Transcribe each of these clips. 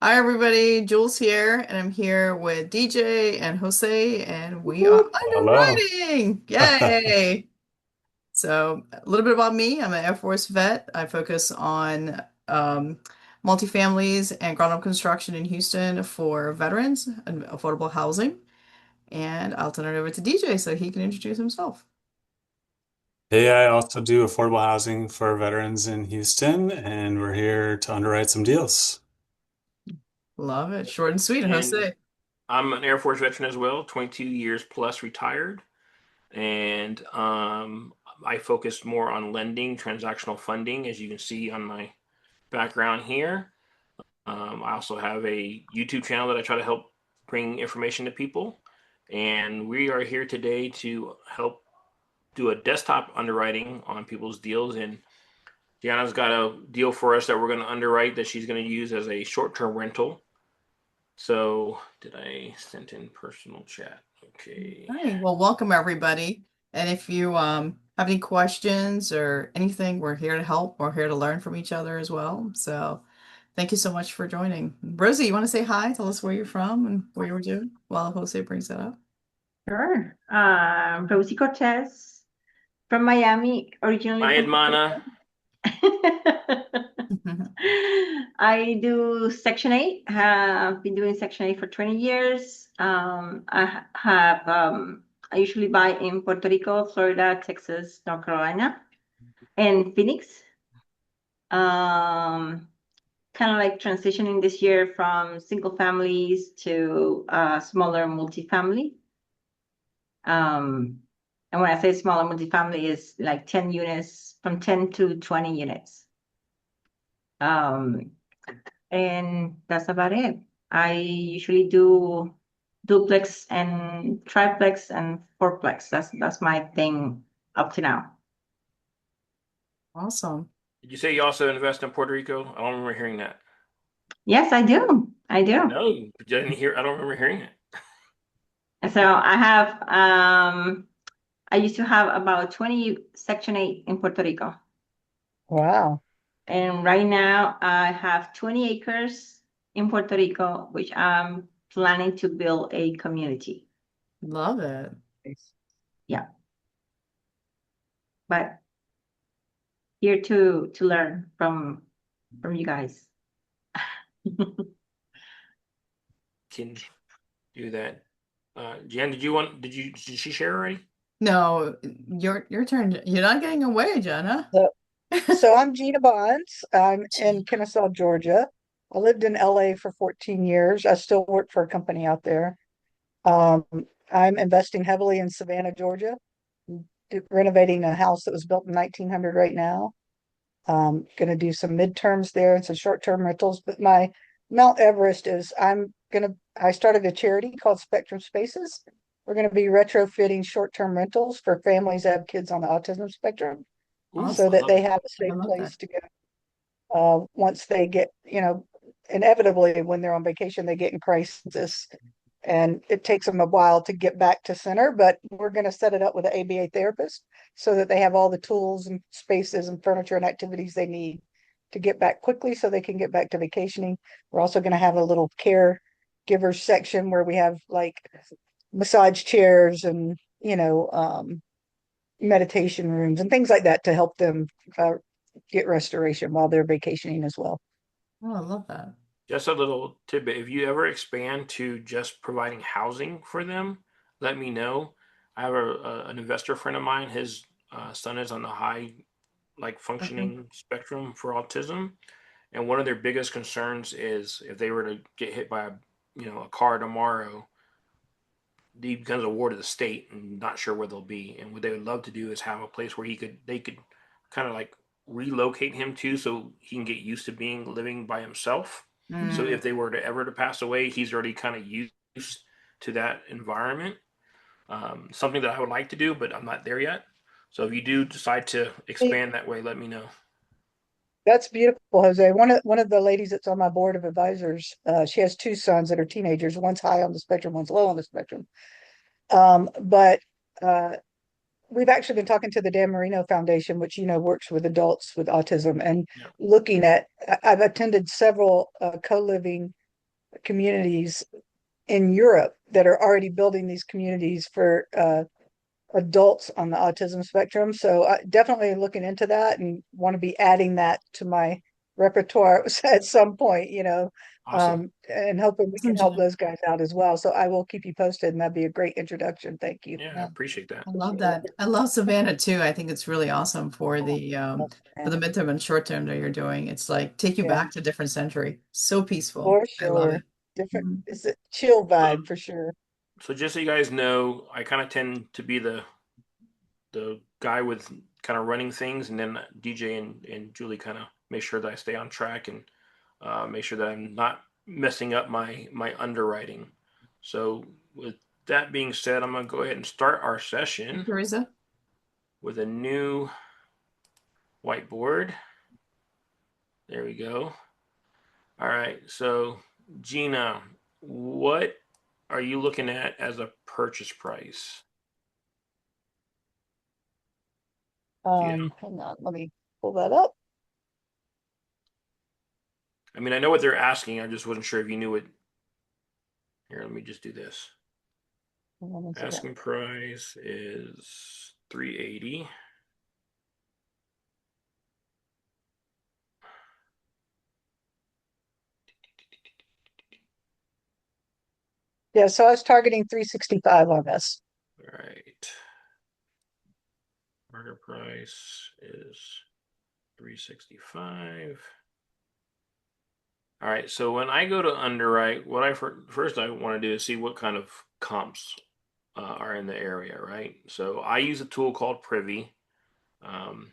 Hi everybody, Jules here, and I'm here with DJ and Jose, and we are Whoop. Hello. underwriting. Yay! So, a little bit about me. I'm an Air Force vet. I focus on multifamilies and ground-up construction in Houston for veterans and affordable housing. And I'll turn it over to DJ so he can introduce himself. Hey, I also do affordable housing for veterans in Houston, and we're here to underwrite some deals. Love it. Short and sweet. And And Jose. I'm an Air Force veteran as well, 22 years plus retired. And I focus more on lending, transactional funding, as you can see on my background here. I also have a YouTube channel that I try to help bring information to people. And we are here today to help do a desktop underwriting on people's deals. And Deanna's got a deal for us that we're going to underwrite that she's going to use as a short term rental. So, did I send in personal chat? Okay. All right. Well, welcome everybody. And if you have any questions or anything, we're here to help. We're here to learn from each other as well. So thank you so much for joining. Rosie, you want to say hi? Tell us where you're from and what you were doing while Jose brings that up. Sure. Rosie Cortes from Miami, originally Hi, from Puerto Edmana. Rico. I do Section 8. Have been doing Section 8 for 20 years. I usually buy in Puerto Rico, Florida, Texas, North Carolina, and Phoenix. Um, Kind of like transitioning this year from single families to smaller multifamily. Um, and when I say smaller multifamily is like 10 units, from 10 to 20 units. Um, and that's about it. I usually do duplex and triplex and fourplex. That's my thing up to now. Awesome. Did you say you also invest in Puerto Rico? I don't remember hearing that. Yes, I do. I I do. know, but I didn't hear. I don't remember hearing it. And so I used to have about 20 Section 8 in Puerto Rico. Wow. And right now I have 20 acres in Puerto Rico, which I'm planning to build a community. Love it. Yeah, but here to learn from you guys. Can do that. Jen, did she share already? No, your turn. You're not getting away, Jenna. So, so I'm Gina Bonds. I'm in Kennesaw, Georgia. I lived in LA for 14 years. I still work for a company out there. Um, I'm investing heavily in Savannah, Georgia, renovating a house that was built in 1900 right now. Going to do some midterms there and some short-term rentals. But my Mount Everest is I started a charity called Spectrum Spaces. We're going to be retrofitting short-term rentals for families that have kids on the autism spectrum Ooh, so I Awesome. that love they it. have a I safe love that. place to go once they get, inevitably when they're on vacation, they get in crisis and it takes them a while to get back to center. But we're going to set it up with an ABA therapist so that they have all the tools and spaces and furniture and activities they need to get back quickly so they can get back to vacationing. We're also going to have a little caregiver section where we have like massage chairs and, meditation rooms and things like that to help them uh, get restoration while they're vacationing as well. Oh, I love that. Just a little tidbit. If you ever expand to just providing housing for them, let me know. I have an investor friend of mine. His son is on the high, like Okay. functioning spectrum for autism, and one of their biggest concerns is if they were to get hit by a car tomorrow, he becomes a ward of the state and not sure where they'll be. And what they would love to do is have a place where they could kind of like relocate him to so he can get used to being living by himself. So Mm. if they were to ever to pass away, he's already kind of used to that environment. Something that I would like to do, but I'm not there yet. So if you do decide to Hey, expand that way, let me know. that's beautiful, Jose. One of the ladies that's on my board of advisors, she has two sons that are teenagers. One's high on the spectrum, one's low on the spectrum. But we've actually been talking to the Dan Marino Foundation, which works with adults with autism, and Yeah. looking at. I've attended several co-living communities in Europe that are already building these communities for adults on the autism spectrum. So definitely looking into that and want to be adding that to my repertoire at some point, Awesome. and hoping we Awesome, can help Gina. those guys out as well. So I will keep you posted, and that'd be a great introduction. Thank you. Yeah, I Yeah, appreciate that. I love Appreciate that. I love Savannah too. I think it's really awesome for the it. midterm and short term that you're doing. It's like take you Yeah, back to a different century. So peaceful. for I love sure. it. Different. Mhm. It's a chill So, vibe for sure. so just so you guys know, I kind of tend to be the guy with kind of running things, and then DJ and Julie kind of make sure that I stay on track and make sure that I'm not messing up my underwriting. So with that being said, I'm gonna go ahead and start our Hey, session Teresa. with a new whiteboard. There we go. All right. So Gina, what are you looking at as a purchase price? Gina. Hang on, let me pull that up. I mean, I know what they're asking. I just wasn't sure if you knew it. Here, let me just do this. Hold on one second. Asking price is 380. Yeah, so I was targeting 365 on this. All right. Market price is 365. All right. So when I go to underwrite, what I first I want to do is see what kind of comps are in the area, right? So I use a tool called Privy, um,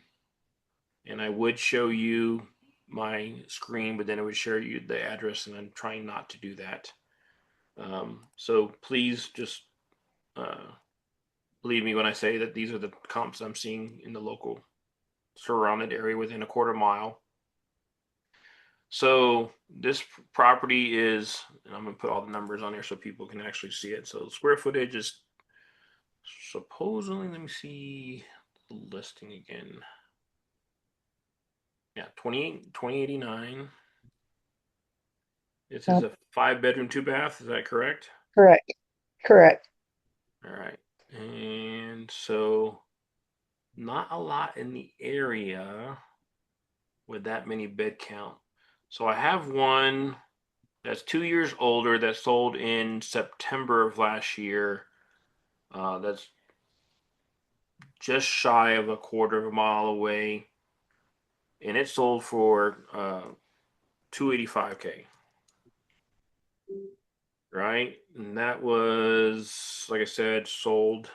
and I would show you my screen, but then it would show you the address, and I'm trying not to do that. So please just uh, believe me when I say that these are the comps I'm seeing in the local surrounded area within a quarter mile. So this property is, and I'm gonna put all the numbers on here so people can actually see it. So square footage is supposedly, let me see the listing again. Yeah, 2089. This is Uh, a 5 bedroom, 2 bath. Is that correct? correct, correct. All right. And so not a lot in the area with that many bed count. So I have one that's 2 years older that sold in September of last year. That's just shy of a quarter of a mile away, and it sold for 285K. Right, and that was, like I said, sold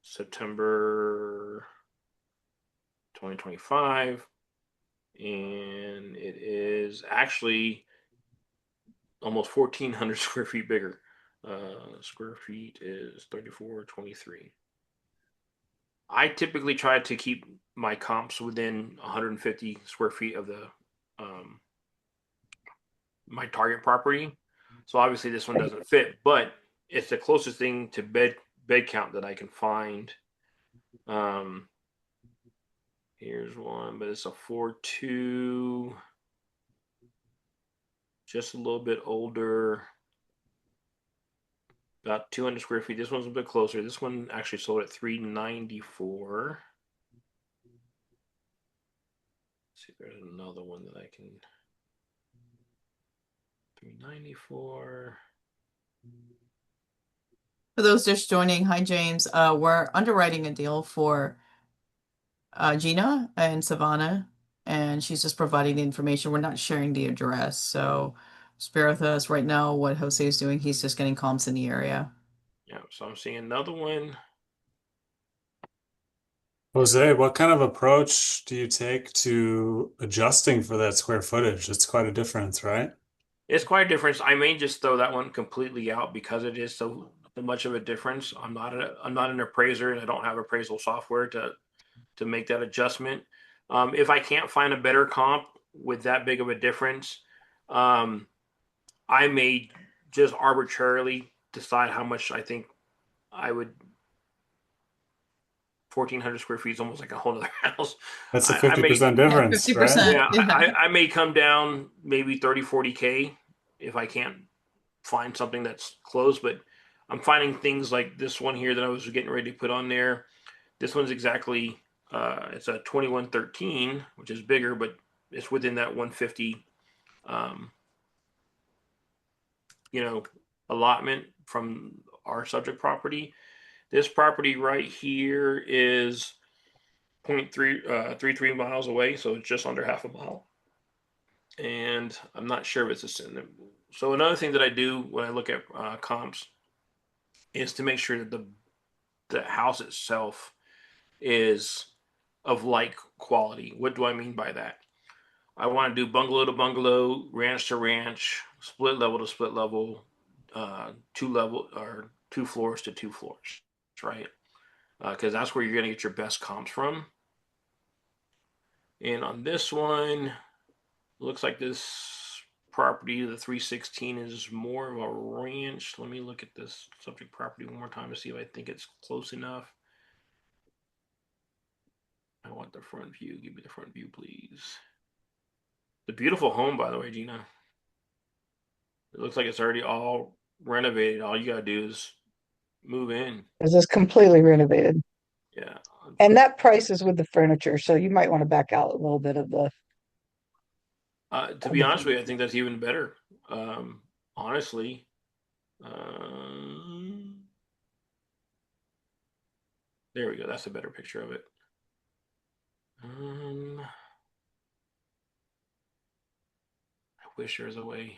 September 2025, and it is actually almost 1,400 square feet bigger. Square feet is 3423. I typically try to keep my comps within 150 square feet of the um, my target property. So obviously this one doesn't fit, but it's the closest thing to bed count that I can find. Um, Here's one, but it's a 4.2, just a little bit older, about 200 square feet. This one's a bit closer. This one actually sold at 394. Let's see if there's another one that I can. 394. For those just joining, hi James. We're underwriting a deal for Gina and Savannah, and she's just providing the information. We're not sharing the address. So bear with us right now. What Jose is doing, he's just getting comps in the area. Yeah, so I'm seeing another one. Jose, what kind of approach do you take to adjusting for that square footage? It's quite a difference, right? It's quite a difference. I may just throw that one completely out because it is so much of a difference. I'm not an appraiser, and I don't have appraisal software to make that adjustment. If I can't find a better comp with that big of a difference, um, I may just arbitrarily decide how much I think I would. 1,400 square feet is almost like a whole other house. That's a I may, 50% Yeah, difference, right? 50%. yeah, Yeah. I may come down maybe 30, 40K if I can't find something that's close, but I'm finding things like this one here that I was getting ready to put on there. This one's exactly, it's a 2113, which is bigger, but it's within that 150, um, you know, allotment from our subject property. This property right here is 0.33 miles away, so it's just under half a mile. And I'm not sure if it's a sin. So another thing that I do when I look at comps is to make sure that the house itself is of like quality. What do I mean by that? I want to do bungalow to bungalow, ranch to ranch, split level to split level, two level or two floors to two floors, right? Because that's where you're going to get your best comps from. And on this one, looks like this property, the 316, is more of a ranch. Let me look at this subject property one more time to see if I think it's close enough. I want the front view. Give me the front view, please. The beautiful home, by the way, Gina. It looks like it's already all renovated. All you gotta do is move in. Is this completely renovated? Yeah. And that price is with the furniture, so you might want to back out a little bit of To be honest with you, I think that's even better. Honestly. There we go. That's a better picture of it. I wish there was a way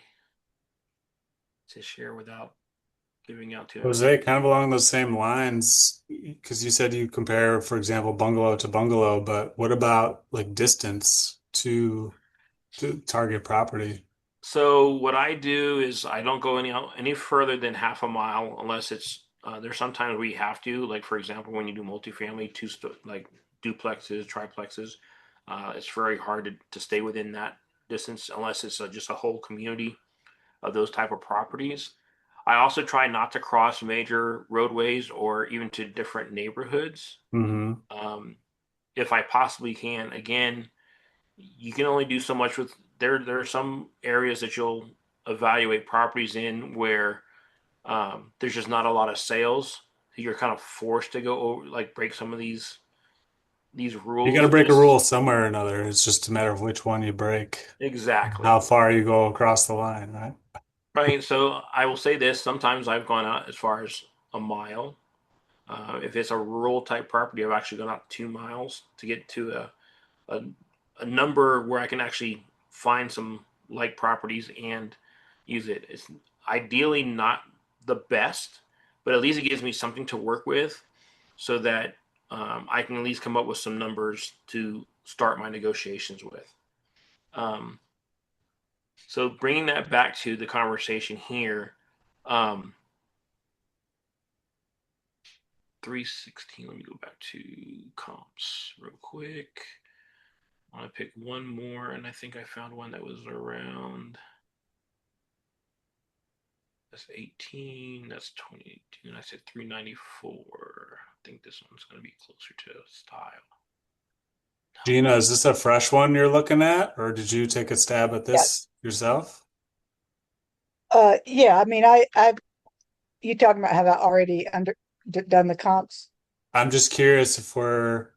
to share without giving out too much. Jose, kind of along those same lines, because you said you compare, for example, bungalow to bungalow, but what about like distance to target property? So what I do is I don't go any further than half a mile unless it's there's sometimes we have to, like for example when you do multifamily like duplexes, triplexes, it's very hard to stay within that distance unless it's just a whole community of those type of properties. I also try not to cross major roadways or even to different neighborhoods, Mm-hmm. if I possibly can. Again, you can only do so much with there are some areas that you'll evaluate properties in where there's just not a lot of sales. So you're kind of forced to go over, like break some of these You got to rules break a just rule somewhere or another. It's just a matter of which one you break, how exactly. far you go across the line, right? Right. So I will say this, sometimes I've gone out as far as a mile. If it's a rural type property, I've actually gone out 2 miles to get to a, a number where I can actually find some like properties and use it. It's ideally not the best, but at least it gives me something to work with so that I can at least come up with some numbers to start my negotiations with. Um, so bringing that back to the conversation here, um, 316, let me go back to comps real quick. I want to pick one more, and I think I found one that was around. That's 18. That's 2018. I said 394. I think this one's going to be closer to style. Gina, is this a fresh one you're looking at, or did you take a stab at yeah. this yourself? Yeah, I mean, I you talking about have I already done the comps? I'm just curious if we're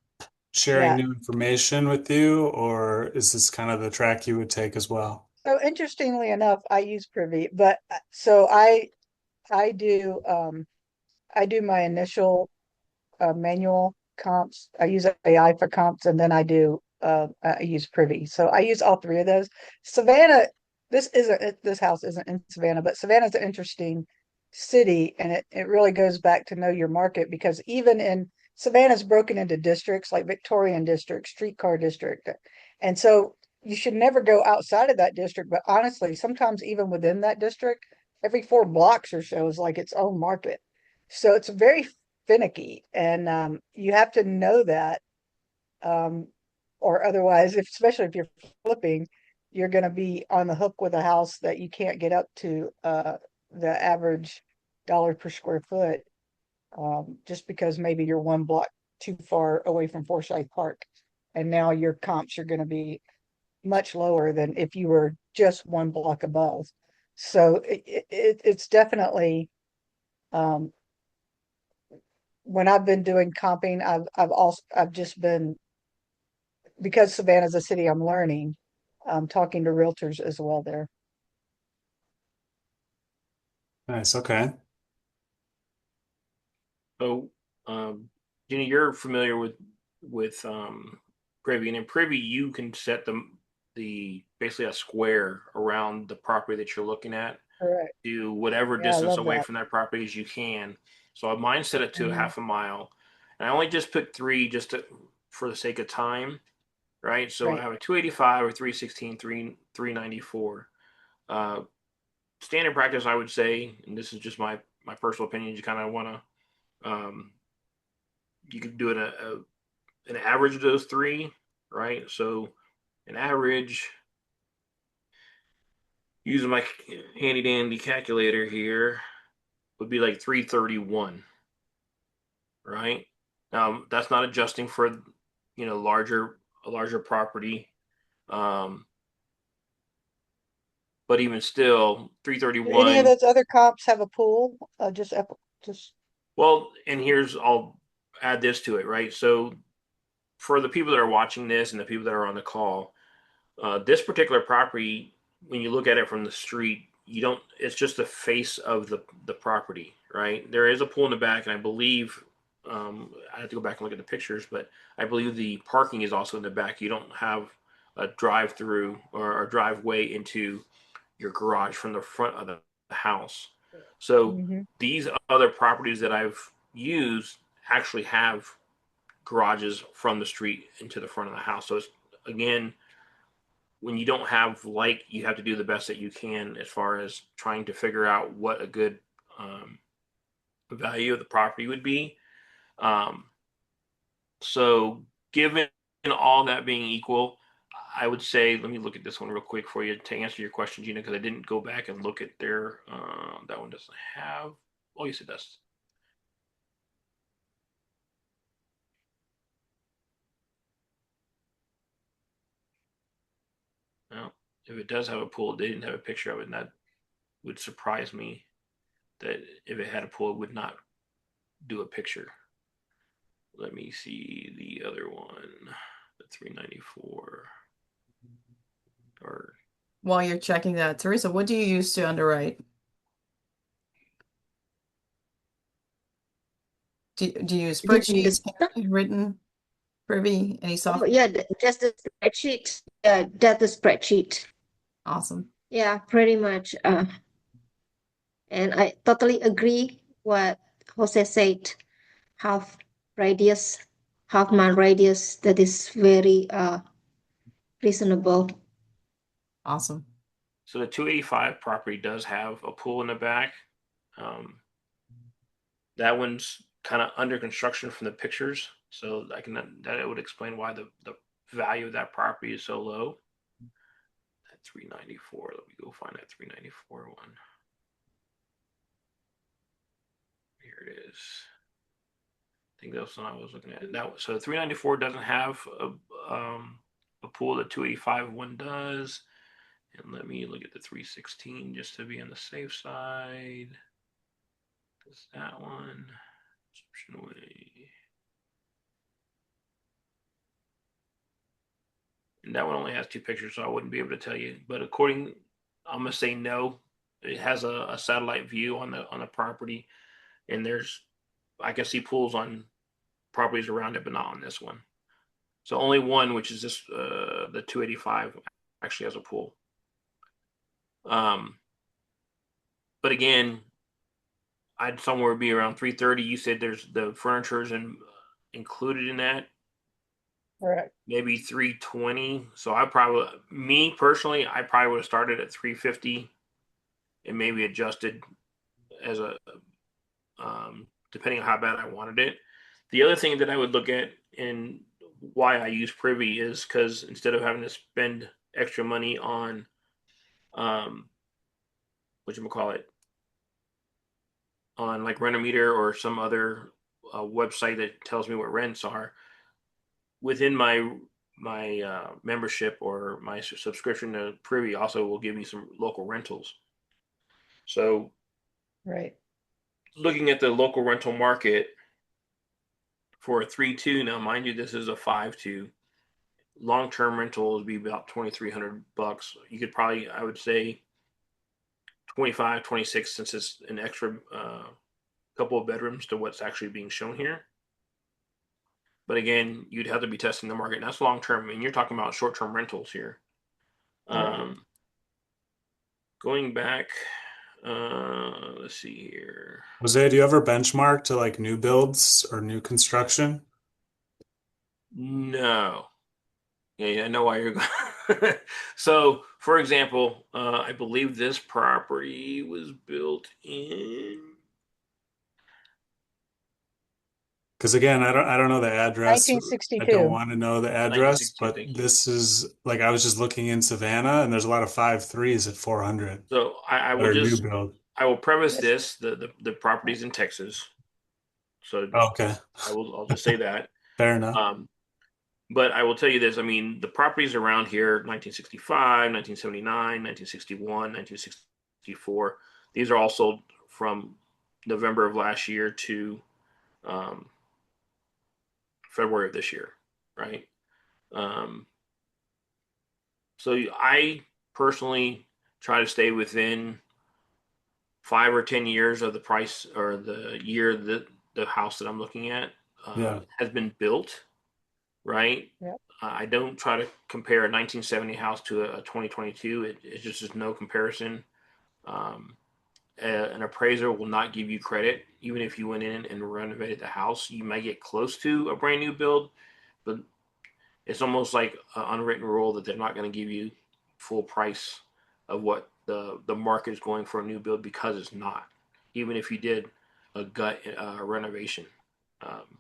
sharing Yeah. new information with you, or is this kind of the track you would take as well? So interestingly enough, I use Privy, but so I do I do my initial manual comps. I use AI for comps, and then I use Privy. So I use all three of those. Savannah, this house isn't in Savannah, but Savannah's an interesting city, and it really goes back to know your market because even in Savannah's broken into districts like Victorian district, streetcar district, and so you should never go outside of that district. But honestly, sometimes even within that district, every 4 blocks or so is like its own market. So it's very finicky, and you have to know that, um, or otherwise, especially if you're flipping, you're going to be on the hook with a house that you can't get up to the average dollar per square foot, just because maybe you're 1 block too far away from Forsyth Park, and now your comps are going to be much lower than if you were just 1 block above. So it's definitely, um, when I've been doing comping, I've just been, because Savannah's a city, I'm learning, talking to realtors as well there. Nice. Okay. So, Jenny, you're familiar with Privy, and in Privy, you can set the basically a square around the property that you're looking at Correct. to whatever Yeah, I distance love away that. from that property as you can. So mine set it to a Mhm. half a mile, and I only just put three for the sake of time, right? So I Right. have a 285 or 316, 394. Uh, Standard practice, I would say, and this is just my personal opinion, you kind of want to you could do an average of those three, right? So an average using my handy dandy calculator here would be like 331, right? Now that's not adjusting for larger a larger property, um, but even still Do any of 331. those other comps have a pool? Just Well, and here's I'll add this to it, right? So for the people that are watching this and the people that are on the call, this particular property, when you look at it from the street, you don't. It's just the face of the property, right? There is a pool in the back, and I believe I have to go back and look at the pictures, but I believe the parking is also in the back. You don't have a drive through or a driveway into your garage from the front of the house. So hmm these other properties that I've used actually have garages from the street into the front of the house. So it's again, when you don't have light, you have to do the best that you can as far as trying to figure out what a good um, value of the property would be. Um, so, given all that being equal, I would say, let me look at this one real quick for you to answer your question, Gina, because I didn't go back and look at their. That one doesn't have. Oh, yes, it does. Well, if it does have a pool, they didn't have a picture of it, and that would surprise me that if it had a pool, it would not do a picture. Let me see the other one, the 394. Or While you're checking that, Teresa, what do you use to underwrite? Do you use Did you spreadsheets, handwritten, Privy, any Oh, software? yeah, just the spreadsheet. Yeah, that's the spreadsheet. Awesome. Yeah, pretty much. And I totally agree what Jose said. Half radius, half mile radius. That is very reasonable. Awesome. so the 285 property does have a pool in the back. Um, that one's kind of under construction from the pictures, so that would explain why the value of that property is so low. At 394, let me go find that 394 one. Here it is. I think that's what I was looking at. That so 394 doesn't have a pool. The 285 one does. And let me look at the 316 just to be on the safe side. Is that one? Subscription away. And that one only has two pictures, so I wouldn't be able to tell you. But I'm gonna say no. It has a satellite view on the property, and I can see pools on properties around it, but not on this one. So only one, which is this the 285, actually has a pool. Um, but again, I'd somewhere be around 330. You said there's the furniture's included in that, correct. maybe 320. So me personally, I probably would have started at 350 and maybe adjusted as a depending on how bad I wanted it. The other thing that I would look at and why I use Privy is because instead of having to spend extra money on um, what you call it, on like Renometer or some other website that tells me what rents are within my membership or my subscription to Privy also will give me some local rentals. So Right. looking at the local rental market for a 3.2, now mind you, this is a 5.2. Long-term rental would be about $2,300. You could probably, I would say 25, 26, since it's an extra couple of bedrooms to what's actually being shown here. But again, you'd have to be testing the market. And that's long-term. I mean, you're talking about short-term rentals here. Right. Going back, let's see here. Jose, do you ever benchmark to like new builds or new construction? No. Yeah, I know why you're going. So, for example, I believe this property was built in. Because again, I don't know the address. I don't 1962. want to know the address, 1962, but thank you. this is like I was just looking in Savannah, and there's a lot of 5.3s at 400 So I that will are new just build. I will preface Yes. this: the property's in Texas, so Okay, I'll just say that. fair enough. Um, but I will tell you this: I mean, the properties around here, 1965, 1979, 1961, 1964, these are all sold from November of last year to um, February of this year, right? Um, so I personally try to stay within 5 or 10 years of the price or the year that the house that I'm looking at Yeah, has been built, right? Yep. I don't try to compare a 1970 house to a 2022. It's just there's no comparison. Um, an appraiser will not give you credit, even if you went in and renovated the house. You may get close to a brand new build, but it's almost like an unwritten rule that they're not going to give you full price of what the market is going for a new build, because it's not. Even if you did a gut renovation, um,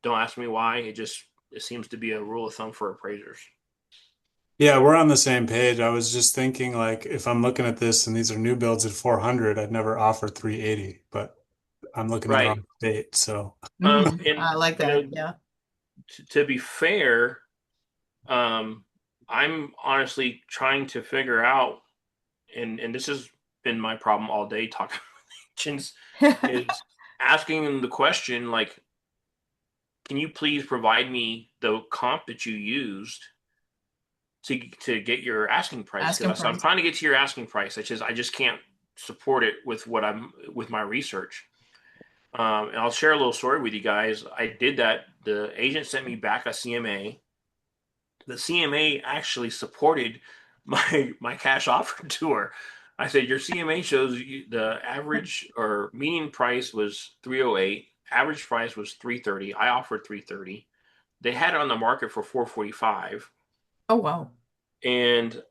don't ask me why. It seems to be a rule of thumb for appraisers. yeah, we're on the same page. I was just thinking like if I'm looking at this and these are new builds at 400, I'd never offer 380, but I'm looking in the Right. wrong state. So And I like that. Yeah. to be fair, um, I'm honestly trying to figure out, and this has been my problem all day talking with agents, is asking them the question like, can you please provide me the comp that you used to get your asking price? Because Asking I'm price. trying to get to your asking price. I just can't support it with what I'm with my research. And I'll share a little story with you guys. I did that. The agent sent me back a CMA. The CMA actually supported my cash offer to her. I said, your CMA shows you the average or median price was 308. Average price was 330. I offered 330. They had it on the market for 445. Oh, wow. And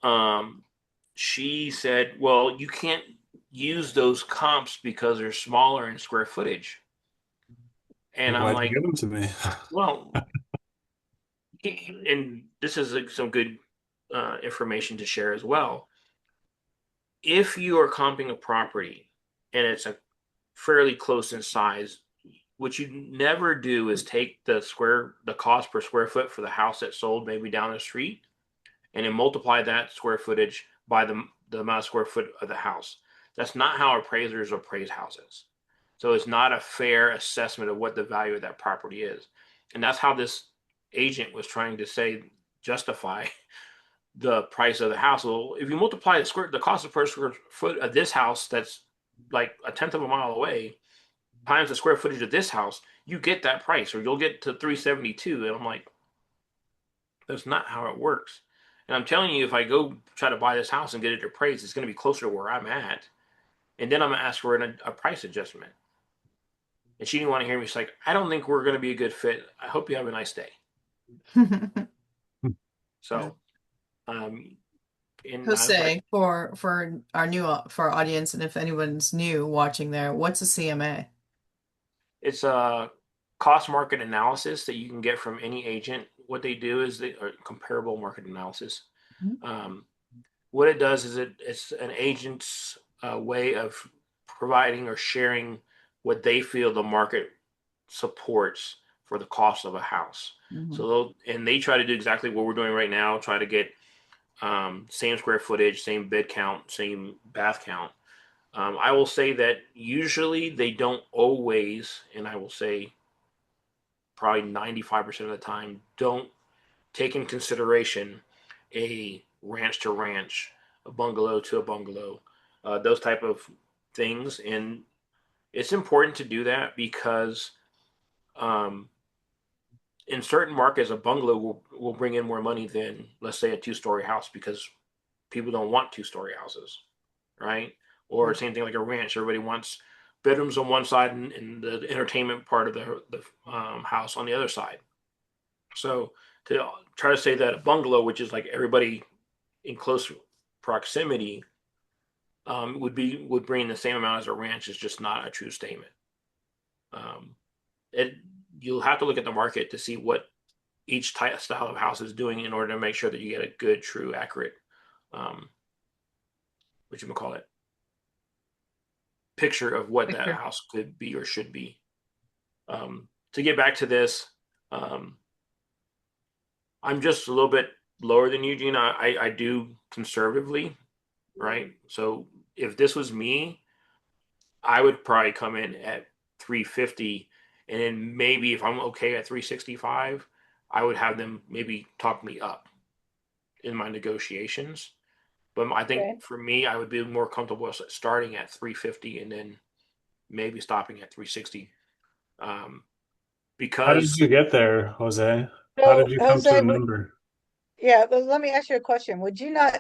she said, well, you can't use those comps because they're smaller in square footage. And like, I'm why'd you like, give them to me? well, and this is like some good information to share as well. If you are comping a property and it's a fairly close in size, what you never do is take the cost per square foot for the house that sold maybe down the street and then multiply that square footage by the amount of square foot of the house. That's not how appraisers appraise houses. So it's not a fair assessment of what the value of that property is. And that's how this agent was trying to say, justify the price of the house. Well, if you multiply the cost per square foot of this house that's like a tenth of a mile away times the square footage of this house, you get that price, or you'll get to 372. And I'm like, that's not how it works. And I'm telling you, if I go try to buy this house and get it appraised, it's going to be closer to where I'm at. And then I'm going to ask for a price adjustment. And she didn't want to hear me. She's like, I don't think we're going to be a good fit. I hope you have a nice day. So, um, and I was like, Jose, for our new for our audience, and if anyone's new watching there, what's a CMA? it's a cost market analysis that you can get from any agent. What they do is they are comparable market analysis. Um, what it does is it's an agent's way of providing or sharing what they feel the market supports for the cost of a house. Mm-hmm. So they try to do exactly what we're doing right now, try to get same square footage, same bed count, same bath count. I will say that usually they don't always, and I will say probably 95% of the time, don't take in consideration a ranch to ranch, a bungalow to a bungalow, those type of things. And it's important to do that because um, in certain markets, a bungalow will bring in more money than, let's say, a two-story house because people don't want two-story houses, right? Or same thing like a ranch. Everybody wants bedrooms on one side and the entertainment part of the house on the other side. So to try to say that a bungalow, which is like everybody in close proximity, would bring the same amount as a ranch is just not a true statement. Um, it You'll have to look at the market to see what each type style of house is doing in order to make sure that you get a good, true, accurate, um, what you call it, picture of what that Picture. house could be or should be. To get back to this, um, I'm just a little bit lower than you, Gina. I do conservatively, right? So if this was me, I would probably come in at 350, and then maybe if I'm okay at 365, I would have them maybe talk me up in my negotiations. But I think Okay. for me, I would be more comfortable starting at 350 and then maybe stopping at 360. Um, How did because you get there, Jose? How So did you come to Jose, a number? yeah, but let me ask you a question. Would you not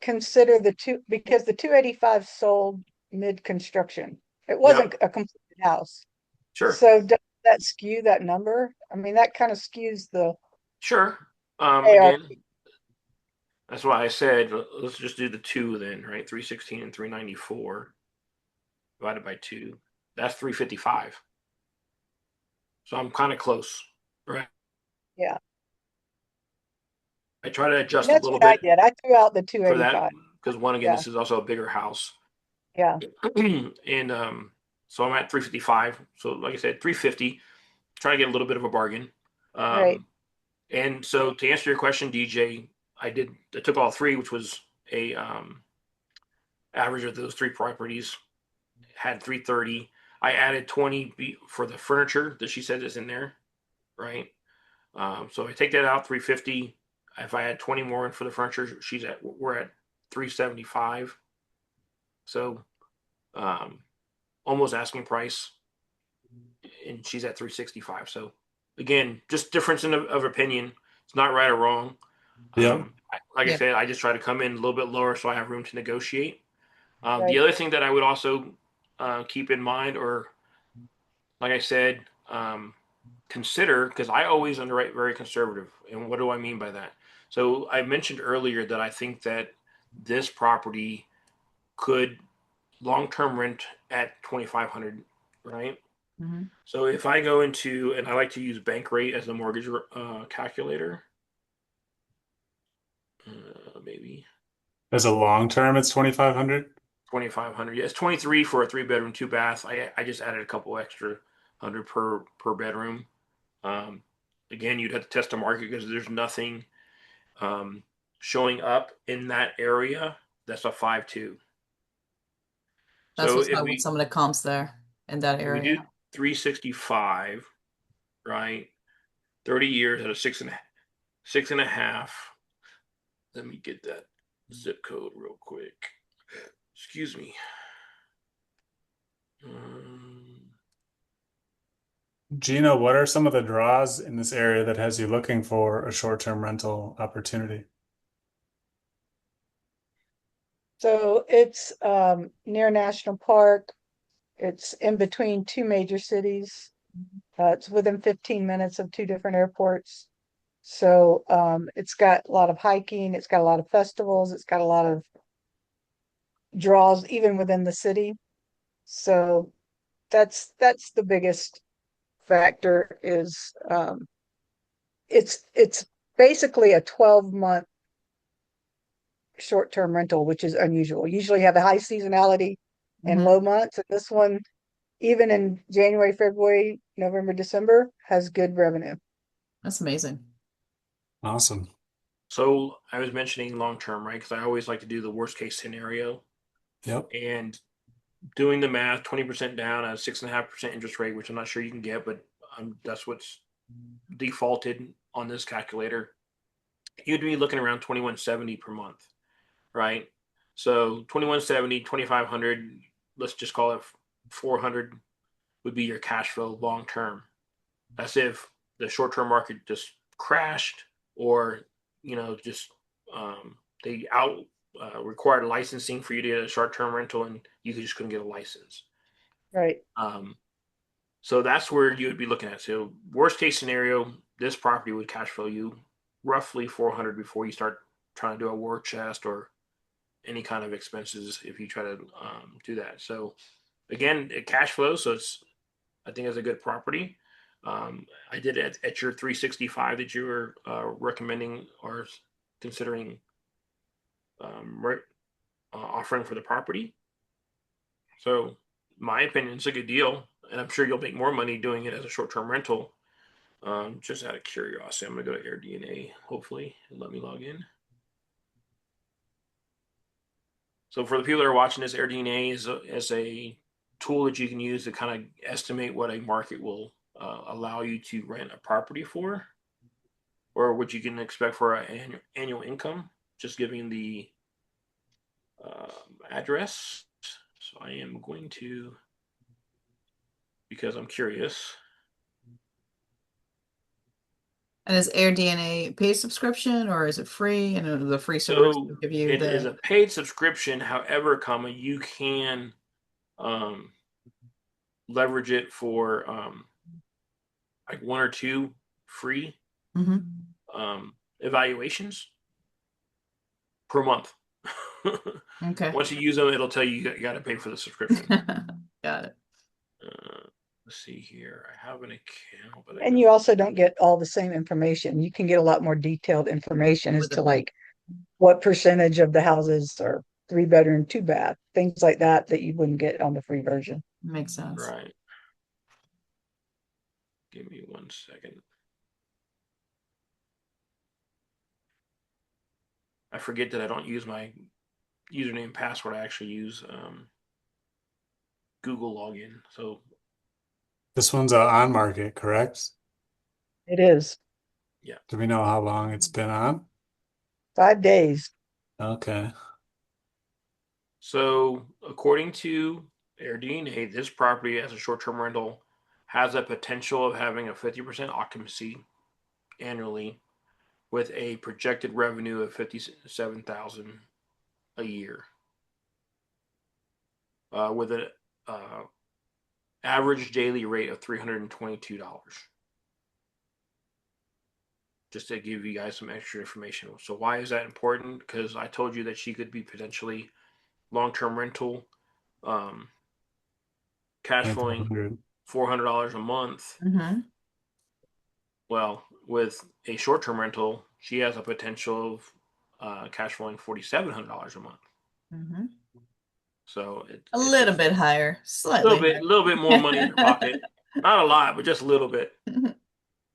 consider the two, because the 285 sold mid-construction? It yep, wasn't a completed house. sure, So does that skew that number? I mean, that kind of skews the sure. AR. Again, that's why I said let's just do the two then, right? 316 and 394 divided by two. That's 355. So I'm kind of close, right? Yeah. I try to And adjust a that's little what I bit did. I threw out the for that 285. because one again, Yeah. this is also a bigger house, Yeah. and so I'm at 355. So like I said, 350. Trying to get a little bit of a bargain. Right. Um, and so to answer your question, DJ, I took all three, which was a average of those three properties, had 330. I added 20 for the furniture that she said is in there, right? So I take that out, 350. If I add 20 more in for the furniture, we're at 375. So um, almost asking price, and she's at 365. So again, just difference of opinion. It's not right or wrong. Yeah. Like I Yep. said, I just try to come in a little bit lower so I have room to negotiate. The Right. other thing that I would also keep in mind, or like I said, consider, because I always underwrite very conservative. And what do I mean by that? So I mentioned earlier that I think that this property could long-term rent at 2,500, right? Mhm. So if I go into, and I like to use bank rate as the mortgage calculator, maybe As a long term, it's 2,500. 2,500. Yeah, it's 23 for a three-bedroom, two bath. I just added a couple extra hundred per bedroom. Um, Again, you'd have to test the market because there's nothing um, showing up in that area that's a 5.2. That's So what's up with some of the comps there in that if we do area. 365, right? 30 years at a six and a half. Let me get that zip code real quick. Excuse me. Um, Gina, what are some of the draws in this area that has you looking for a short-term rental opportunity? So it's near National Park. It's in between two major cities. It's within 15 minutes of two different airports. So it's got a lot of hiking, it's got a lot of festivals, it's got a lot of draws even within the city. So that's the biggest factor is it's basically a 12-month short-term rental, which is unusual. Usually have a high seasonality and Hmm. low months. And this one, even in January, February, November, December, has good revenue. That's amazing. Awesome. so I was mentioning long term, right? Because I always like to do the worst case scenario Yep. And doing the math, 20% down at a 6.5% interest rate, which I'm not sure you can get, but that's what's defaulted on this calculator. You'd be looking around 2170 per month, right? So 2170, 2500, let's just call it 400 would be your cash flow long term. That's if the short term market just crashed, or just they out required licensing for you to get a short term rental, and you just couldn't get a license. Right. So that's where you would be looking at. So worst case scenario, this property would cash flow you roughly 400 before you start trying to do a war chest or any kind of expenses if you try to do that. So again, it cash flows, so I think it's a good property. I did it at your 365 that you were recommending or considering offering for the property. So, my opinion, it's a good deal, and I'm sure you'll make more money doing it as a short-term rental. Just out of curiosity, I'm gonna go to AirDNA, hopefully, and let me log in. So, for the people that are watching this, AirDNA is a tool that you can use to kind of estimate what a market will allow you to rent a property for, or what you can expect for an annual income, just giving the address. So I am going to, because I'm curious. And is AirDNA paid subscription or is it free? And the free service So will give you it is the a paid subscription. However, you can um, leverage it for like one or two free Mhm. evaluations per month. Okay. Once you use them, it'll tell you got to pay for the subscription. Got it. Let's see here. I have an account, but I And don't. you also don't get all the same information. You can get a lot more detailed information as With to the like what percentage of the houses are 3 bedroom, 2 bath, things like that that you wouldn't get on the free version. makes sense. Right. Give me 1 second. I forget that I don't use my username and password. I actually use Google login. So This one's on market, correct? It is yeah. Do we know how long it's been on? 5 days. Okay. So according to AirDNA, this property as a short-term rental has a potential of having a 50% occupancy annually, with a projected revenue of 57,000 a year, with an average daily rate of $322. Just to give you guys some extra information. So why is that important? Because I told you that she could be potentially long-term rental, um, cash flowing 2,500. $400 a month. Mhm. Well, with a short-term rental, she has a potential of cash flowing $4,700 a month. Mhm. So A it's little just bit higher, a slightly little bit more money in her pocket. higher. Not a lot, but just a little bit.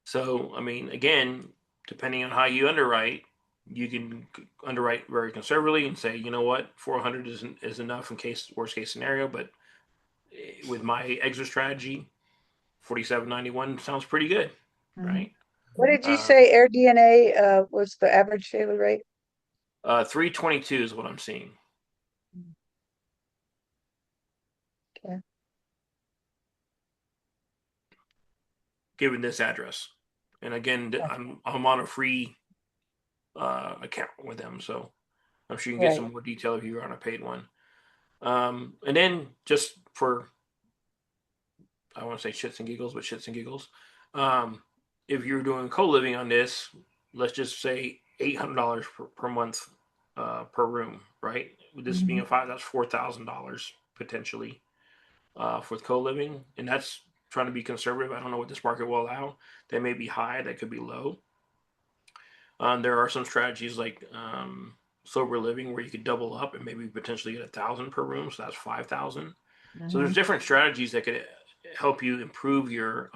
So, I mean, again, depending on how you underwrite, you can underwrite very conservatively and say, you know what, 400 is enough in case worst case scenario. But with my exit strategy, 4791 sounds pretty good, Mhm. right? What did you Uh, say Air DNA was the average daily rate? 322 is what I'm seeing. Okay. Given this address. And again, I'm on a free account with them, so I'm sure you can get Right. some more detail if you're on a paid one. And then just for, I want to say shits and giggles, but shits and giggles. Um, if you're doing co-living on this, let's just say $800 per month per room, right? With this being a Mhm. five, that's $4,000 potentially for co-living, and that's trying to be conservative. I don't know what this market will allow. They may be high, they could be low. There are some strategies like sober living where you could double up and maybe potentially get 1,000 per room, so that's 5,000. So there's Mhm. different strategies that could help you improve your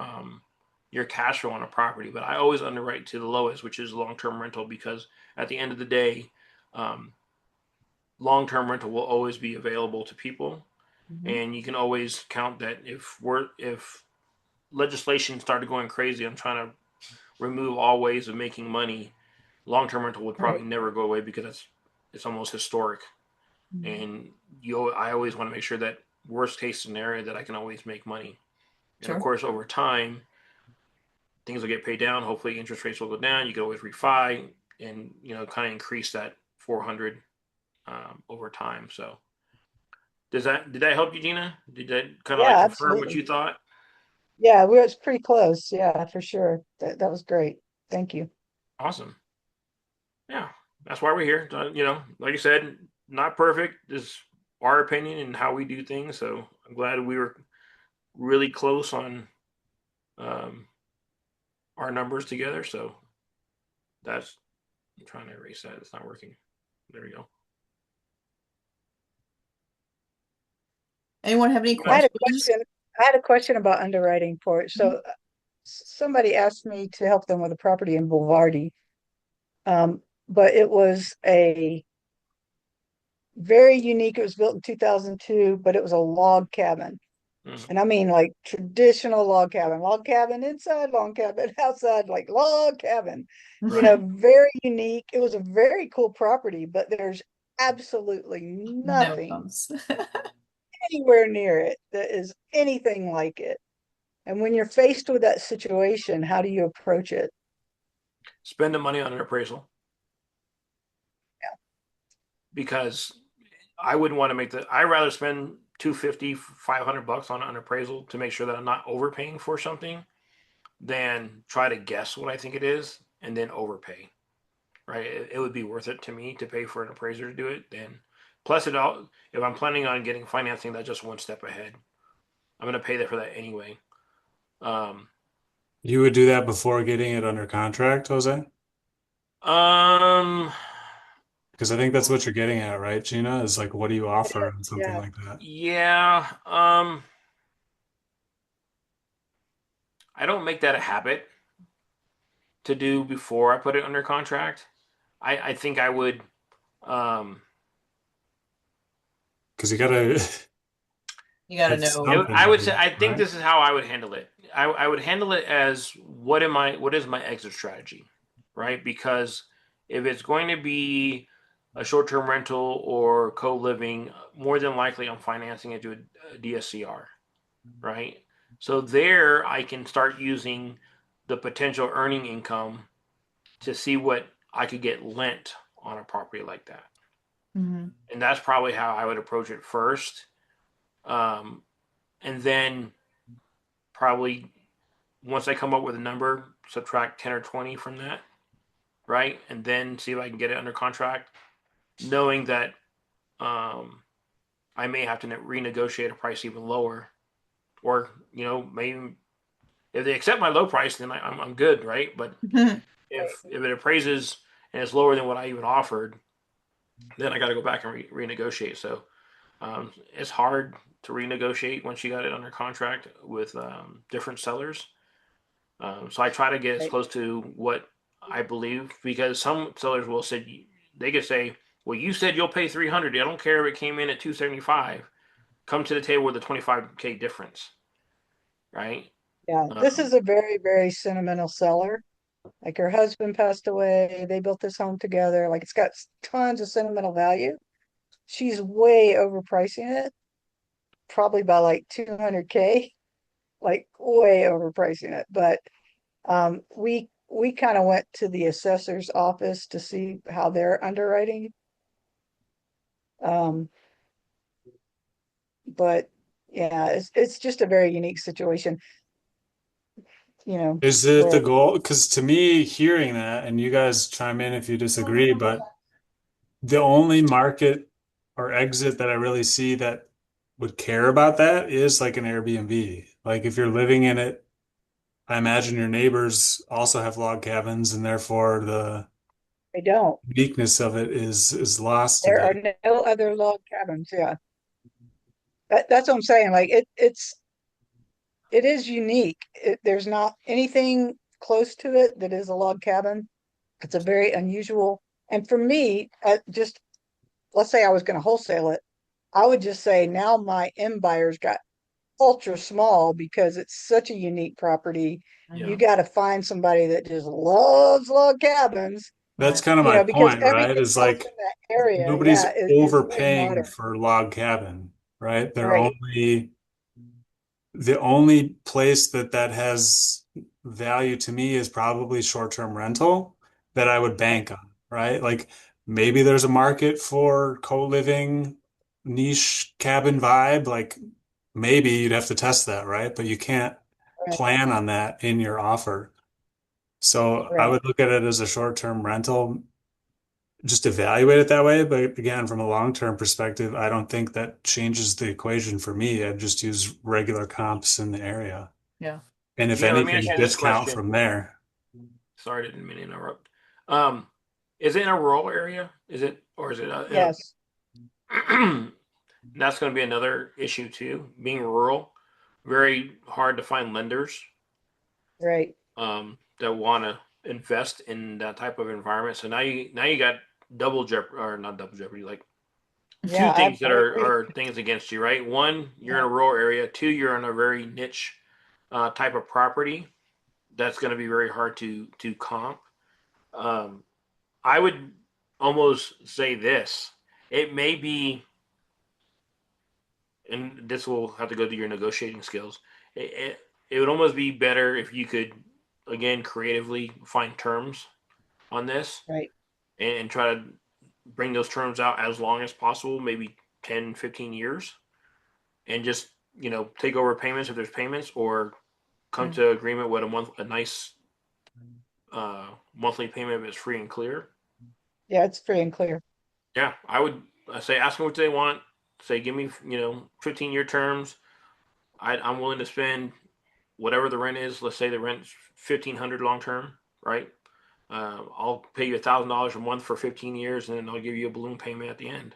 cash flow on a property. But I always underwrite to the lowest, which is long-term rental, because at the end of the day, um, long-term rental will always be available to people, Mhm. and you can always count that if legislation started going crazy, I'm trying to remove all ways of making money. Long-term rental would probably Right. never go away because it's almost historic, Mhm. and I always want to make sure that worst case scenario that I can always make money. And of Sure. course, over time, things will get paid down. Hopefully, interest rates will go down. You can always refi and kind of increase that 400 over time. So, did that help you, Gina? Did that kind of like Yeah, confirm what absolutely. you thought? Yeah, we was pretty close. Yeah, for sure. That was great. Thank you. Awesome. Yeah, that's why we're here. Like you said, not perfect. This is our opinion and how we do things. So I'm glad we were really close on um, our numbers together. So that's I'm trying to erase that. It's not working. There we go. Anyone have any I had a questions? question. I had a question about underwriting for it. So somebody asked me to help them with a property in Boulevardy. But it was a very unique. It was built in 2002, but it was a log cabin. Mm. And I mean like traditional log cabin inside, log cabin outside, like log cabin, Right. very unique. It was a very cool property, but there's absolutely No nothing thumbs. anywhere near it that is anything like it. And when you're faced with that situation, how do you approach it? Spend the money on an appraisal because I wouldn't want to make the. I rather spend 250, $500 on an appraisal to make sure that I'm not overpaying for something than try to guess what I think it is and then overpay. Right? It would be worth it to me to pay for an appraiser to do it. Then, plus it all. If I'm planning on getting financing, that's just one step ahead. I'm going to pay that for that anyway. Um, You would do that before getting it under contract, Jose? um, Because I think that's what you're getting at, right, Gina? Is like, what do you It offer is, on something yeah. like that? yeah. I don't make that a habit to do before I put it under contract. I think I would. Um, Because you gotta You got to have know. something I would say ready, I think right? this is how I would handle it. I would handle it as what is my exit strategy, right? Because if it's going to be a short term rental or co living, more than likely I'm financing it to a DSCR, right? So there I can start using the potential earning income to see what I could get lent on a property like that. Mhm. And that's probably how I would approach it first. Um, and then probably once I come up with a number, subtract 10 or 20 from that, right? And then see if I can get it under contract, knowing that um, I may have to renegotiate a price even lower. Or, maybe if they accept my low price, then I'm good, right? But if it appraises and it's lower than what I even offered, then I got to go back and renegotiate. So it's hard to renegotiate once you got it under contract with different sellers. So I try to get as Right. close to what I believe because some sellers will say they could say, "Well, you said you'll pay 300. I don't care if it came in at 275. Come to the table with a 25K difference, right?" Yeah, this Um, is a very, very sentimental seller. Like her husband passed away, they built this home together. Like it's got tons of sentimental value. She's way overpricing it, probably by like 200K, like way overpricing it. But we kind of went to the assessor's office to see how they're underwriting. Um, but yeah, it's just a very unique situation, Is it the where goal? Because to me, hearing that, and you guys chime in if you disagree, but the only market or exit that I really see that would care about that is like an Airbnb. Like if you're living in it, I imagine your neighbors also have log cabins, and therefore the they don't. uniqueness of it is lost a There are bit. no other log cabins. Yeah. That's what I'm saying. Like it is unique. There's not anything close to it that is a log cabin. It's a very unusual. And for me, just let's say I was going to wholesale it, I would just say now my end buyers got ultra small because it's such a unique property. Yeah. You got to find somebody that just loves log cabins, That's Right. kind of my because point, right? everything Is else like in that area, nobody's yeah, is very overpaying modern. for log cabin, right? Right, The only place that that has value to me is probably short-term rental that I would right, bank on, right? Like maybe there's a market for co-living niche cabin vibe, like maybe you'd have to test that, right? But you can't right, plan on that in your offer. So I right, would look at it as a short-term rental, just evaluate it that way. But again, from a long-term perspective, I don't think that changes the equation for me. I'd just use regular comps in the area. Yeah. And if Gina, let me ask anything, you this discount question. from there. Sorry, I didn't mean to interrupt. Um, is it in a rural area? Is it, or is it yes, that's going to be another issue too. Being rural, very hard to find lenders right. that want to invest in that type of environment. So now you got double jeopardy, or not double jeopardy, like two Yeah, things that I agree. are things against you, right? One, you're in Yeah, a rural area. Two, you're in a very niche type of property that's going to be very hard to comp. Um, I would almost say this. It may be, and this will have to go to your negotiating skills. It would almost be better if you could, again, creatively find terms on this right, and try to bring those terms out as long as possible, maybe 10, 15 years, and just, take over payments if there's payments, or come Mm. to agreement with a nice monthly payment if it's free and clear. yeah, it's free and clear. Yeah, I would say ask them what they want. Say, give me 15-year terms. I'm willing to spend whatever the rent is. Let's say the rent's 1,500 long term, right? I'll pay you $1,000 a month for 15 years, and then I'll give you a balloon payment at the end.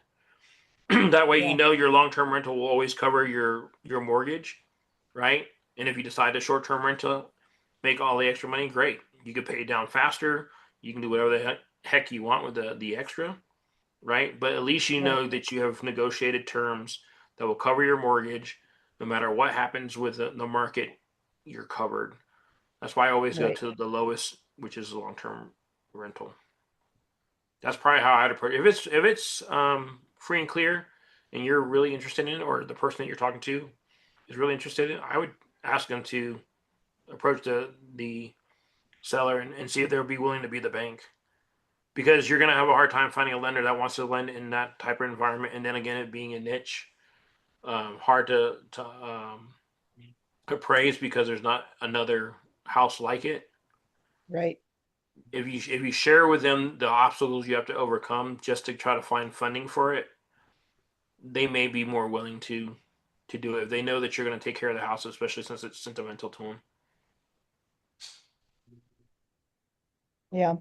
That way, Yeah, your long term rental will always cover your mortgage, right? And if you decide to short term rental, make all the extra money, great. You can pay it down faster. You can do whatever the heck you want with the extra, right? But at least you right, know that you have negotiated terms that will cover your mortgage. No matter what happens with the market, you're covered. That's why I always go right, to the lowest, which is long term rental. That's probably how I'd approach it. If it's free and clear, and you're really interested in it, or the person that you're talking to is really interested in it, I would ask them to approach the seller and see if they'll be willing to be the bank, because you're going to have a hard time finding a lender that wants to lend in that type of environment. And then again, it being a niche, hard to appraise because there's not another house like it. right, If you share with them the obstacles you have to overcome just to try to find funding for it, they may be more willing to do it if they know that you're going to take care of the house, especially since it's sentimental to them. yeah,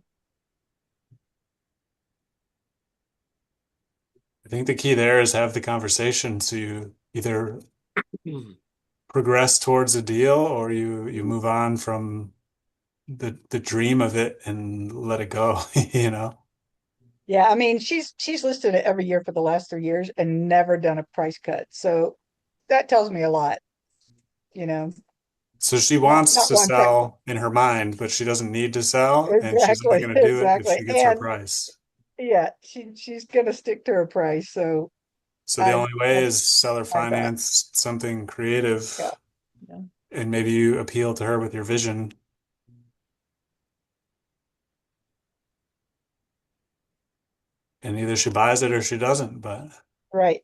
I think the key there is have the conversation so you either progress towards a deal or you move on from the dream of it and let it go, you know? yeah. I mean, she's listed it every year for the last 3 years and never done a price cut. So that tells me a lot, you know. So she Not wants not to one time. sell in her mind, but she doesn't need to sell, and she's only Exactly, going to do it if exactly. she gets her And price. yeah, she's gonna stick to her price. So So the I only way that's is seller my thought. finance something Yeah, creative, Yeah. and maybe you appeal to her with your vision, and either she buys it or she doesn't, but right.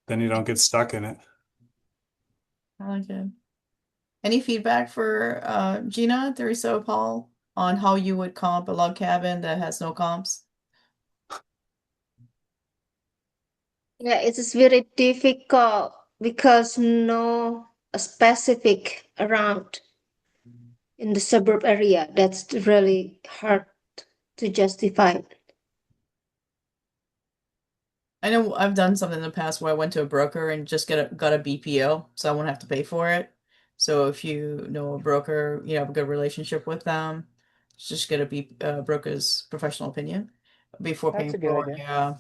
then you don't get stuck in it. I like it. Any feedback for Gina, Teresa, or Paul on how you would comp a log cabin that has no comps? Yeah, it is very difficult because no specific around in the suburb area. That's really hard to justify. I know I've done something in the past where I went to a broker and just got a BPO, so I won't have to pay for it. So if you know a broker, you have a good relationship with them, just get a broker's professional opinion. before That's paying a good for, idea. yeah,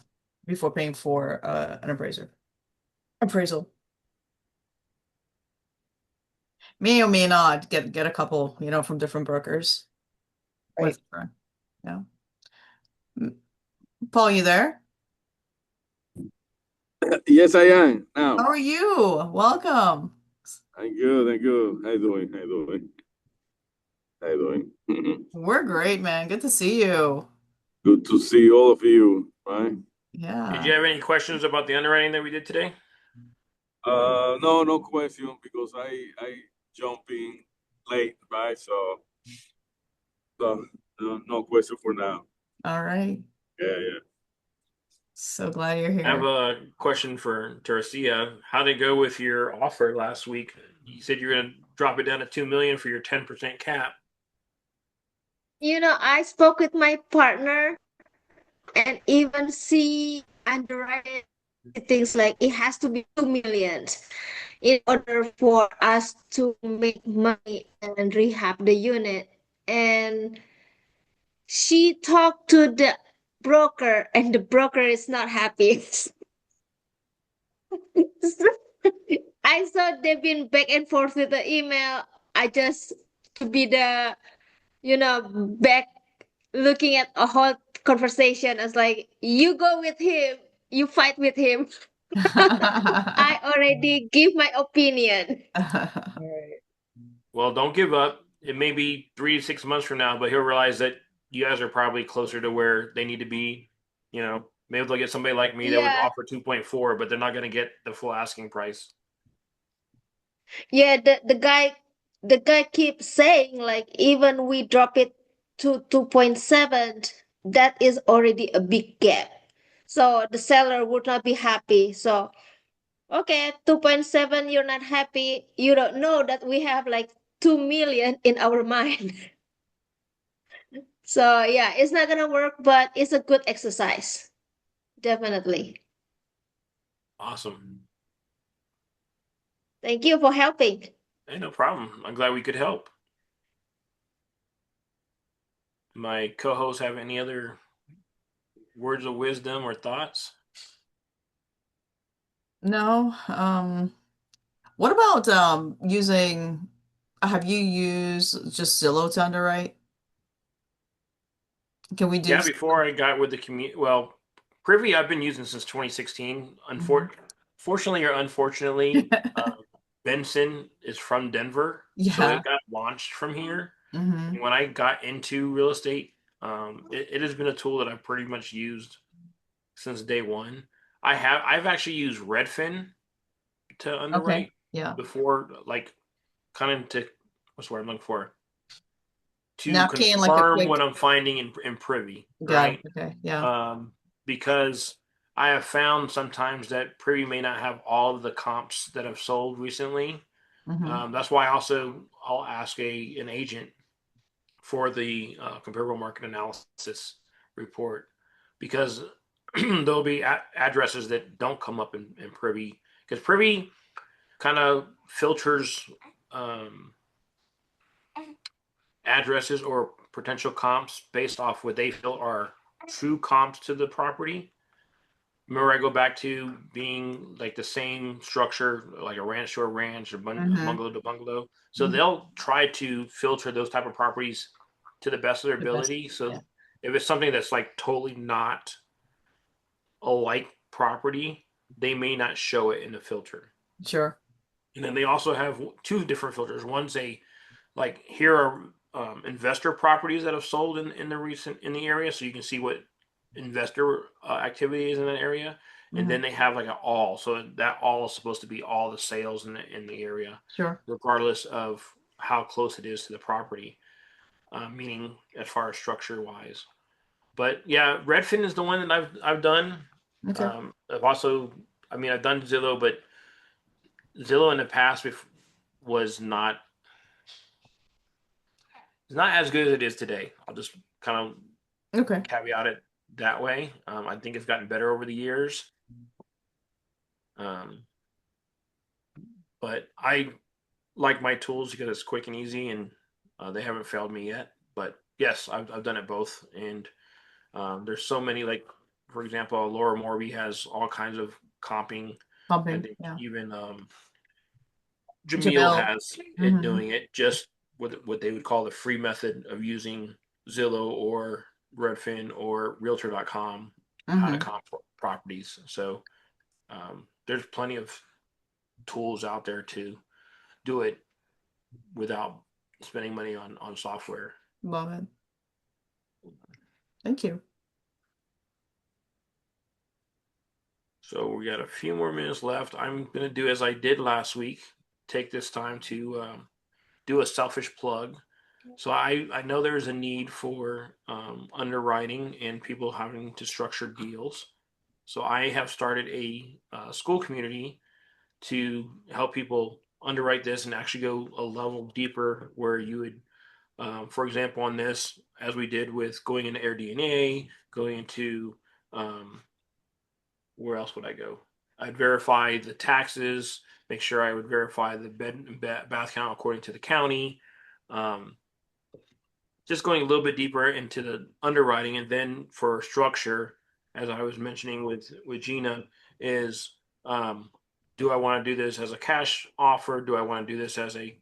before paying for an appraisal. May or may not get a couple, from different brokers. Right. With, yeah. Paul, you there? Yes, I am How now. are you? Welcome. I'm good. I'm good. How you doing? How you doing? How you doing? We're great, man. Good to see you. Good to see all of you. Right? Did Yeah. you have any questions about the underwriting that we did today? No, no question because I jump in late, right? So no question for now. All right. Yeah, yeah. So glad you're I have here. a question for Tercia. How'd it go with your offer last week? You said you're going to drop it down to 2 million for your 10% cap. I spoke with my partner and even she underwrite things like it has to be 2 million in order for us to make money and rehab the unit. And she talked to the broker and the broker is not happy. I saw they've been back and forth with the email. I just to be the back looking at a whole conversation. I was like, you go with him, you fight with him. I already give my opinion. Right. Well, don't give up. It may be 3 to 6 months from now, but he'll realize that you guys are probably closer to where they need to be. Maybe they'll get somebody like me that would Yeah, offer 2.4, but they're not going to get the full asking price. yeah. The guy keeps saying like even we drop it to 2.7, that is already a big gap. So the seller would not be happy. So okay, 2.7, you're not happy. You don't know that we have like 2 million in our mind. So yeah, it's not gonna work, but it's a good exercise. Definitely. Awesome. Thank you for helping. Hey, no problem. I'm glad we could help. My co-hosts have any other words of wisdom or thoughts? No. What about using have you used just Zillow to underwrite? Can we do Yeah, before I got with the community, well, Privy I've been using since 2016. Mhm. Fortunately or unfortunately, Benson is from Denver, so Yeah. it got launched from here. Hmm. And when I got into real estate, it has been a tool that I've pretty much used since day one. I've actually used Redfin to Okay. underwrite Yeah. before, like kind of to what's the word I'm looking for? To Now can like a confirm quick what I'm finding in Privy, got it. right? Okay. Yeah. Because I have found sometimes that Privy may not have all of the comps that have sold recently. Hmm. That's why I'll ask an agent for the comparable market analysis report because there'll be addresses that don't come up in Privy because Privy kind of filters um, addresses or potential comps based off what they feel are true comps to the property. Remember, I go back to being like the same structure, like a ranch to a ranch, or Hmm. bungalow to bungalow. So Hmm. they'll try to filter those type of properties to the best of their The best. ability. Yeah. So if it's something that's like totally not a like property, they may not show it in the filter. Sure. And then they also have two different filters. One's a like here are investor properties that have sold in the area, so you can see what investor activity is in that area. And Hmm. then they have like an all, so that all is supposed to be all the sales in the area, Sure. regardless of how close it is to the property, meaning as far as structure wise. But yeah, Redfin is the one that I've done. Okay. I've also, I mean, I've done Zillow, but Zillow in the past was not it's not as good as it is today. I'll just kind of Okay. caveat it that way. I think it's gotten better over the years. Um, but I like my tools because it's quick and easy and they haven't failed me yet. But yes, I've done it both. And There's so many, like, for example, Laura Morby has all kinds of comping. I Pumping, think yeah. even Jamil Jamil. has it Hmm. doing it just with what they would call the free method of using Zillow or Redfin or Realtor.com, how to Hmm. comp properties. So there's plenty of tools out there to do it without spending money on software. Love it. Thank you. So we got a few more minutes left. I'm going to do as I did last week, take this time to do a selfish plug. So I know there's a need for underwriting and people having to structure deals. So I have started a school community to help people underwrite this and actually go a level deeper where you would, for example, on this, as we did with going into AirDNA, going into where else would I go? I'd verify the taxes, make sure I would verify the bed and bath count according to the county. Um, just going a little bit deeper into the underwriting, and then for structure, as I was mentioning with Gina, is do I want to do this as a cash offer? Do I want to do this as a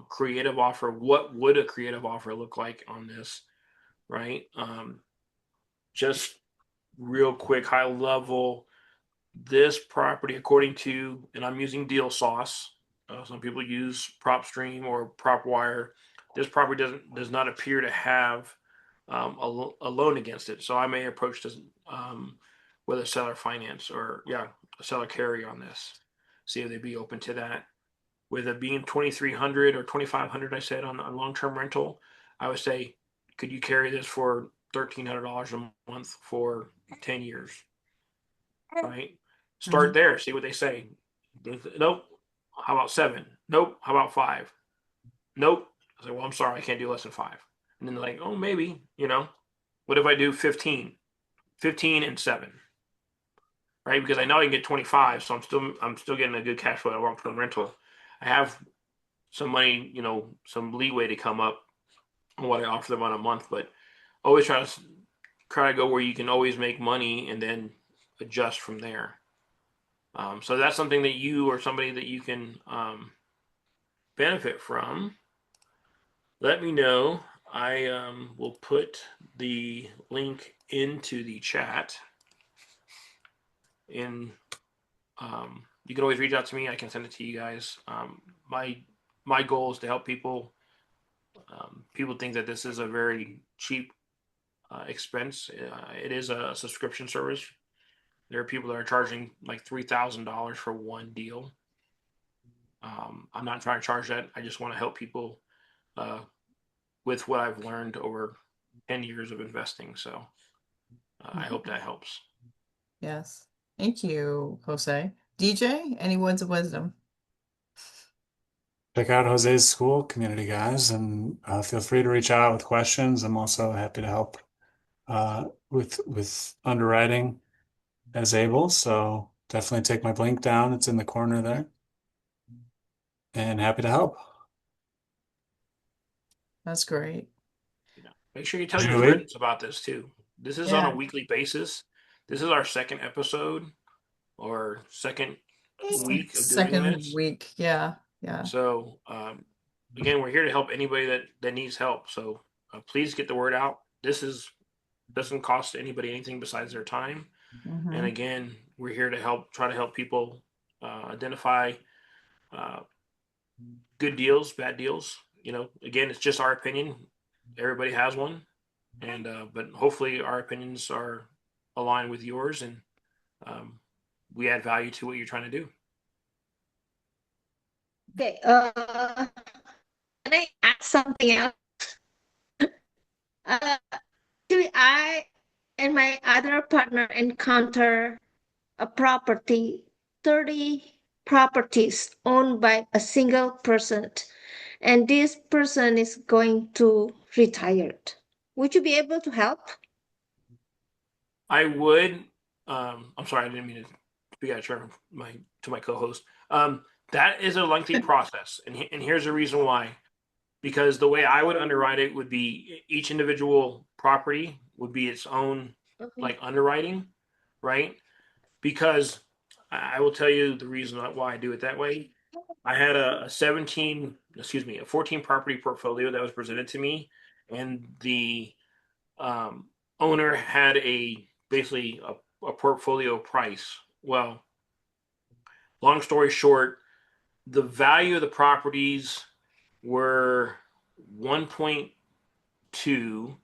creative offer? What would a creative offer look like on this? Right? Just real quick, high level. This property, according to, and I'm using Deal Sauce. Some people use PropStream or PropWire. This property does not appear to have a loan against it. So I may approach this with a seller finance or a seller carry on this. See if they'd be open to that. With it being 2,300 or 2,500, I said on long term rental, I would say, could you carry this for $1,300 a month for 10 years? Right? Start Mhm. there, see what they say. Nope. How about 7? Nope. How about 5? Nope. I say, well, I'm sorry, I can't do less than 5. And then they're like, oh, maybe, what if I do 15? 15 and 7, right? Because I know I can get 25, so I'm still getting a good cash flow at long-term rental. I have some money, some leeway to come up on what I offer them on a month, but always try to go where you can always make money and then adjust from there. So that's something that you or somebody that you can benefit from. Let me know. I will put the link into the chat. And you can always reach out to me. I can send it to you guys. My goal is to help people. People think that this is a very cheap expense. It is a subscription service. There are people that are charging like $3,000 for one deal. I'm not trying to charge that. I just want to help people uh, with what I've learned over 10 years of investing. So I hope that helps. Yes. Thank you, Jose. DJ, any words of wisdom? Check out Jose's school community, guys, and feel free to reach out with questions. I'm also happy to help with underwriting as able. So definitely take my link down. It's in the corner there, and happy to help. That's great. Make sure you tell your Julie, friends about this too. This is on a Yeah. weekly basis. This is our second episode or second week of doing Second this. week. Yeah. Yeah. So again, we're here to help anybody that needs help. So please get the word out. This is doesn't cost anybody anything besides their time. And Hmm. again, we're here to try to help people identify uh, good deals, bad deals. Again, it's just our opinion. Everybody has one, and but hopefully our opinions are aligned with yours, and um, we add value to what you're trying to do. Okay, can I add something else? Uh, Actually, I and my other partner encounter a property, 30 properties owned by a single person, and this person is going to retire. Would you be able to help? I would. I'm sorry, I didn't mean to speak out of turn to my co-host. That is a lengthy process, and here's the reason why. Because the way I would underwrite it would be each individual property would be its own Okay. like underwriting, right? Because I will tell you the reason why I do it that way. I had a 14 property portfolio that was presented to me, and the um, owner had basically a portfolio price. Well, long story short, the value of the properties were 1.2.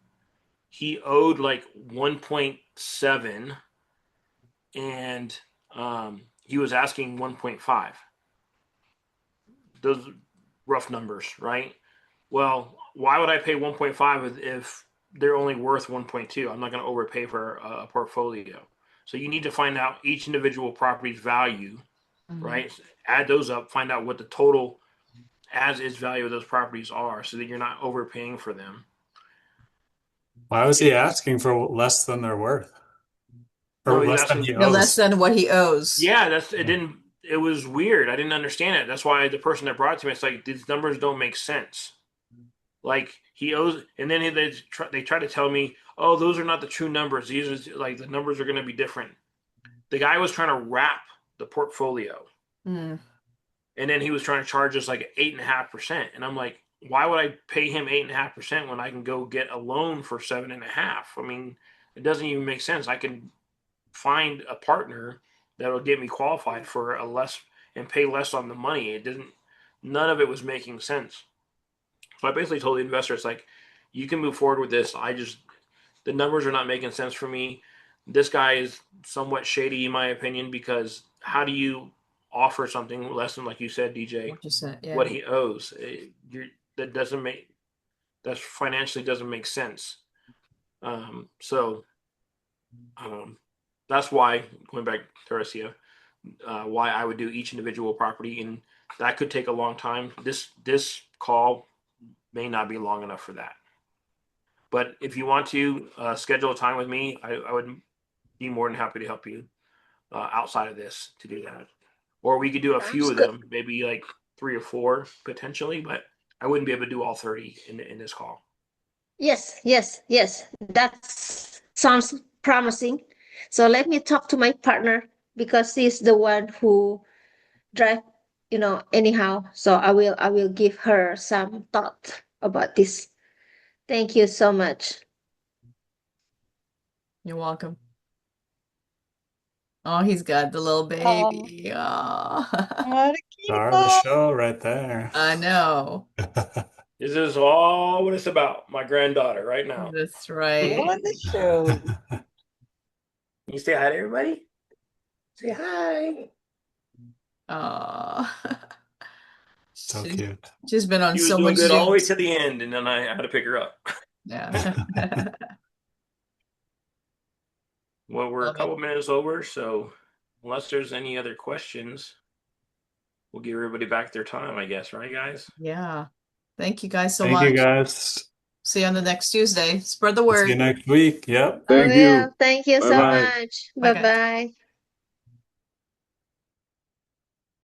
He owed like 1.7, and he was asking 1.5. Those rough numbers, right? Well, why would I pay 1.5 if they're only worth 1.2? I'm not going to overpay for a portfolio. So you need to find out each individual property's value, right? Add those up, find out what the total as is value of those properties are, so that you're not overpaying for them. Why was he asking for less than they're worth? No, Or he's less than he asking. No less owes? than what he owes. Yeah, it didn't. It was weird. I didn't understand it. That's why the person that brought it to me, it's like these numbers don't make sense. Like he owes, and then they try to tell me, oh, those are not the true numbers. These are like the numbers are going to be different. The guy was trying to wrap the portfolio, Mm. and then he was trying to charge us like 8.5%, and I'm like, why would I pay him 8.5% when I can go get a loan for 7.5? I mean, it doesn't even make sense. I can find a partner that'll get me qualified for a less and pay less on the money. It didn't. None of it was making sense. So I basically told the investor, it's like, you can move forward with this. The numbers are not making sense for me. This guy is somewhat shady, in my opinion, because how do you offer something less than, like you said, DJ, What you said, what yeah. he owes? That doesn't make, that financially doesn't make sense. So that's why, going back to Teresa, why I would do each individual property, and that could take a long time. This call may not be long enough for that. But if you want to schedule a time with me, I would be more than happy to help you outside of this to do that. Or we could do a few Sounds of good. them, maybe like 3 or 4 potentially, but I wouldn't be able to do all 30 in this call. Yes, yes, yes. That sounds promising. So let me talk to my partner because he's the one who drive, anyhow. So I will give her some thought about this. Thank you so much. You're welcome. Oh, he's got the little Oh, baby. Oh. what a Star of the keeper. show right there. I know. This is all what it's about. My granddaughter right now. That's right. Doing the show. You say hi to everybody? Say hi. Oh. So She, cute. she's been on She was so doing much good all the way Zooms. to the end, and then I had to pick her up. Yeah. Well, we're a Love it. couple minutes over, so unless there's any other questions, we'll give everybody back their time, I guess, right, guys? Yeah. Thank you guys so Thank you much. guys. See you on the next Tuesday. Spread the We'll see you word. next week. Yep. I Thank you. will. Thank you Bye so bye. much. Bye, Bye guys. bye.